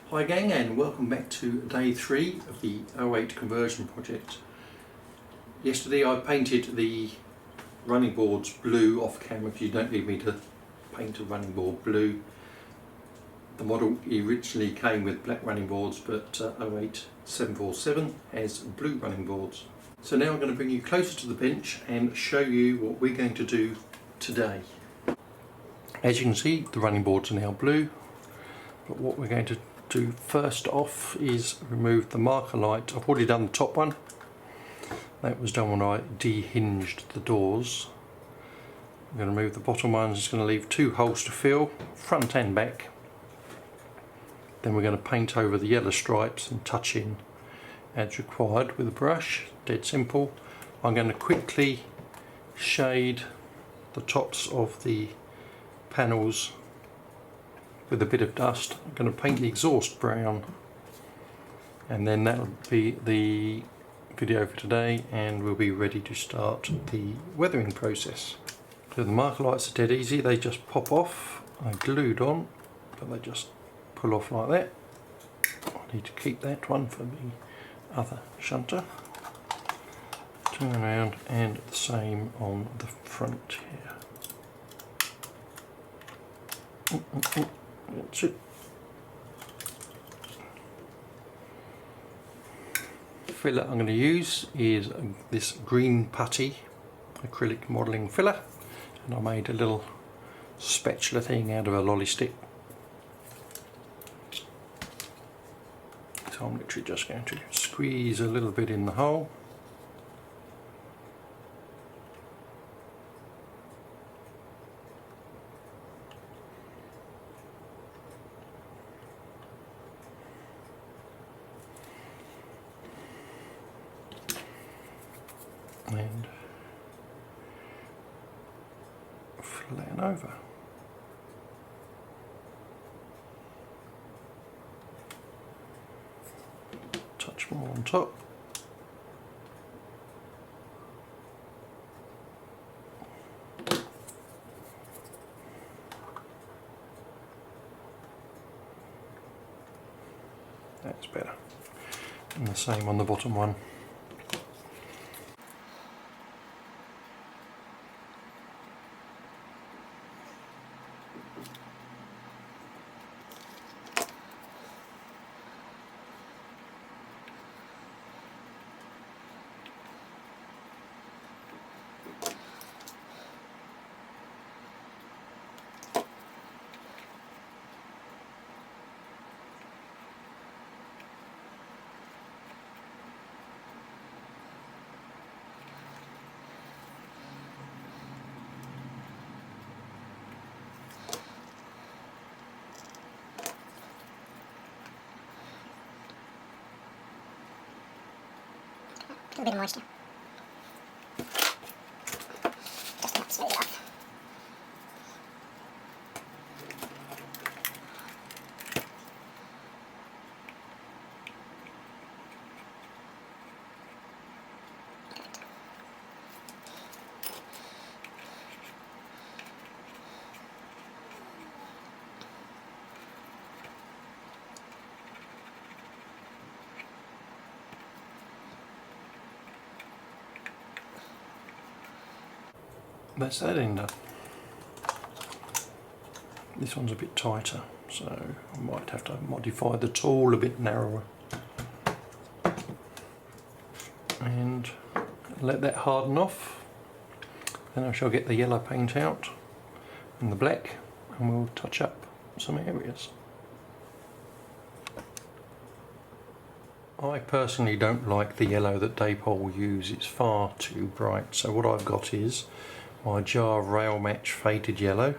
Hi gang, and welcome back to day 3 of the 08 conversion project. Yesterday I painted the running boards blue off camera because you don't need me to paint a running board blue. The model originally came with black running boards, but 08 747 has blue running boards. So now I'm going to bring you closer to the bench and show you what we're going to do today. As you can see, the running boards are now blue, but what we're going to do first off is remove the marker light. I've already done the top one. That was done when I de-hinged the doors. I'm going to remove the bottom ones. It's going to leave 2 holes to fill, front and back. Then we're going to paint over the yellow stripes and touch in as required with a brush. Dead simple. I'm going to quickly shade the tops of the panels with a bit of dust. I'm going to paint the exhaust brown, and then that'll be the video for today, and we'll be ready to start the weathering process. So the marker lights are dead easy, they just pop off. I glued on, but they just pull off like that. I need to keep that one for the other shunter. Turn around, and the same on the front here. That's it. Filler I'm going to use is this green putty acrylic modelling filler, and I made a little spatula thing out of a lolly stick. So I'm literally just going to squeeze a little bit in the hole. And flatten over. Touch more on top. That's better. And the same on the bottom one. A bit of moisture. Just to smooth it off. That's that end done. This one's a bit tighter, so I might have to modify the tool a bit narrower. And let that harden off. Then I shall get the yellow paint out and the black, and we'll touch up some areas. I personally don't like the yellow that Dapol use, it's far too bright, so what I've got is my jar rail match faded yellow,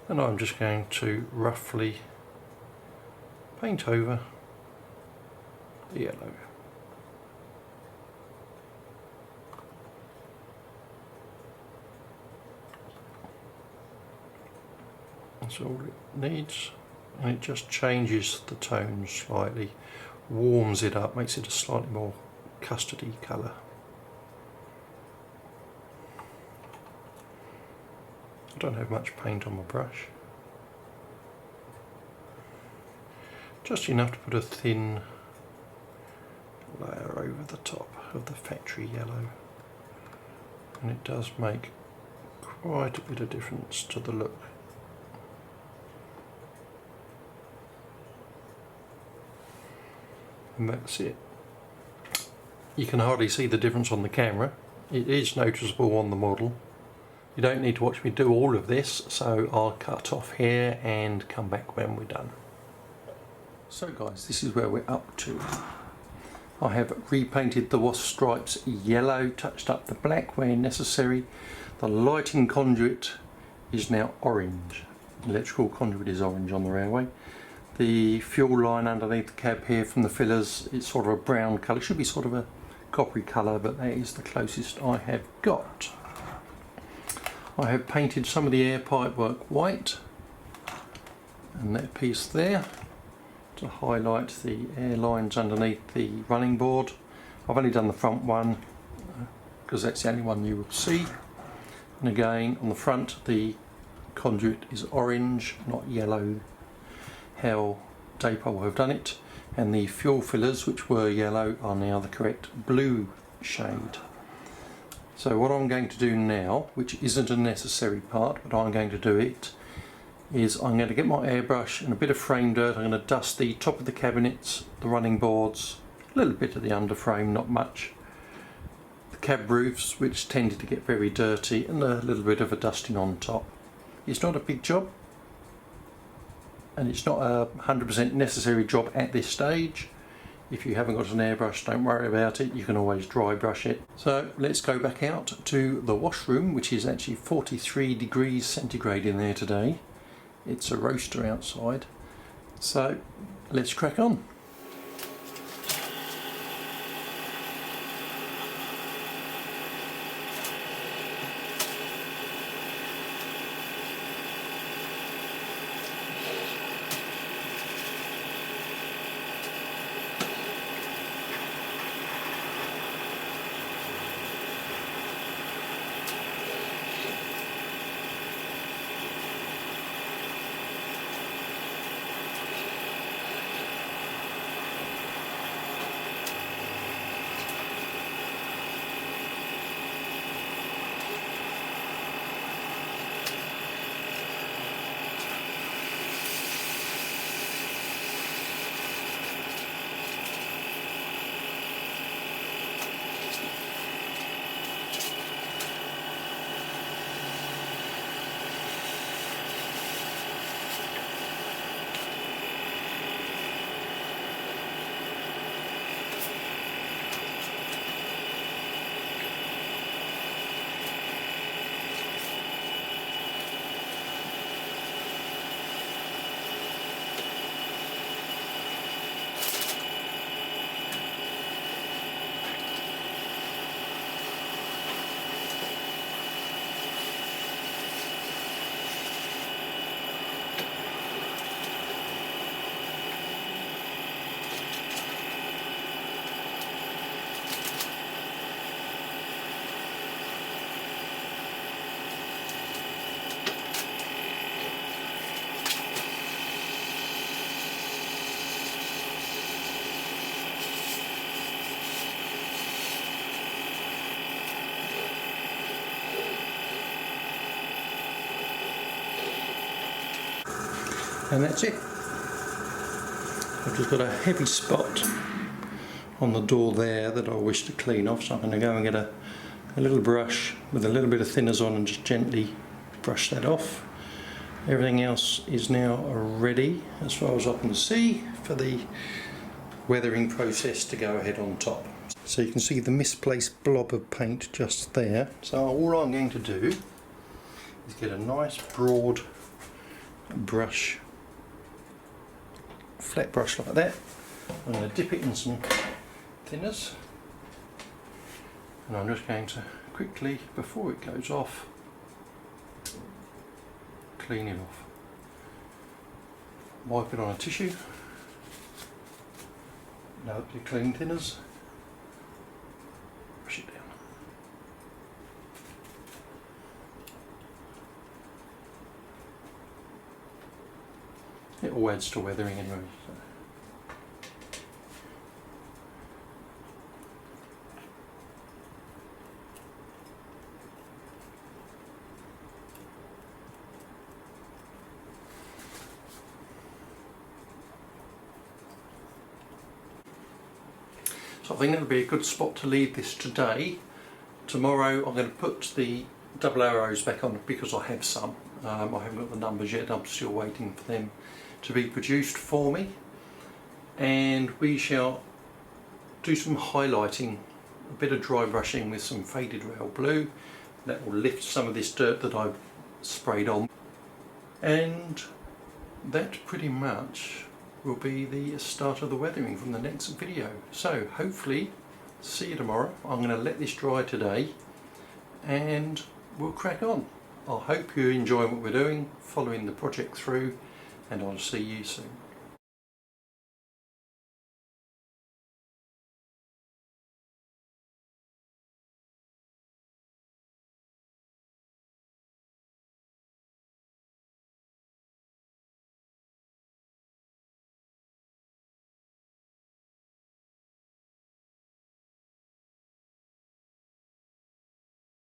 and I'm just going to roughly paint over the yellow. That's all it needs, and it just changes the tone slightly, warms it up, makes it a slightly more custardy colour. I don't have much paint on my brush. just enough to put a thin layer over the top of the factory yellow, and it does make quite a bit of difference to the look. And that's it. You can hardly see the difference on the camera. It is noticeable on the model. You don't need to watch me do all of this, so I'll cut off here and come back when we're done. So guys, this is where we're up to. I have repainted the wasp stripes yellow, touched up the black where necessary. The lighting conduit is now orange. Electrical conduit is orange on the railway. The fuel line underneath the cab here from the fillers, it's sort of a brown colour. It should be sort of a coppery colour, but that is the closest I have got. I have painted some of the air pipe work white, and that piece there to highlight the air lines underneath the running board. I've only done the front one because that's the only one you will see. And again, on the front, the conduit is orange, not yellow, how Dapol have done it, and the fuel fillers, which were yellow, are now the correct blue shade. So what I'm going to do now, which isn't a necessary part, but I'm going to do it, is I'm going to get my airbrush and a bit of frame dirt. I'm going to dust the top of the cabinets, the running boards, a little bit of the underframe, not much, the cab roofs, which tended to get very dirty, and a little bit of a dusting on top. It's not a big job, and it's not a 100% necessary job at this stage. If you haven't got an airbrush, don't worry about it, you can always dry brush it. So let's go back out to the washroom, which is actually 43 degrees centigrade in there today. It's a roaster outside, so let's crack on. And that's it. I've just got a heavy spot on the door there that I wish to clean off, so I'm going to go and get a little brush with a little bit of thinners on and just gently brush that off. Everything else is now ready, as far as I can see, for the weathering process to go ahead on top. So you can see the misplaced blob of paint just there. So all I'm going to do is get a nice broad brush, flat brush like that. I'm going to dip it in some thinners, and I'm just going to quickly, before it goes off, clean it off. Wipe it on a tissue. Now that you clean thinners, brush it down. It all adds to weathering anyway. So. So I think that'll be a good spot to leave this today. Tomorrow I'm going to put the double arrows back on because I have some. I haven't got the numbers yet, I'm still waiting for them to be produced for me. And we shall do some highlighting, a bit of dry brushing with some faded rail blue. That will lift some of this dirt that I've sprayed on. And that pretty much will be the start of the weathering from the next video. So hopefully, see you tomorrow. I'm going to let this dry today and we'll crack on. I hope you enjoy what we're doing, following the project through, and I'll see you soon.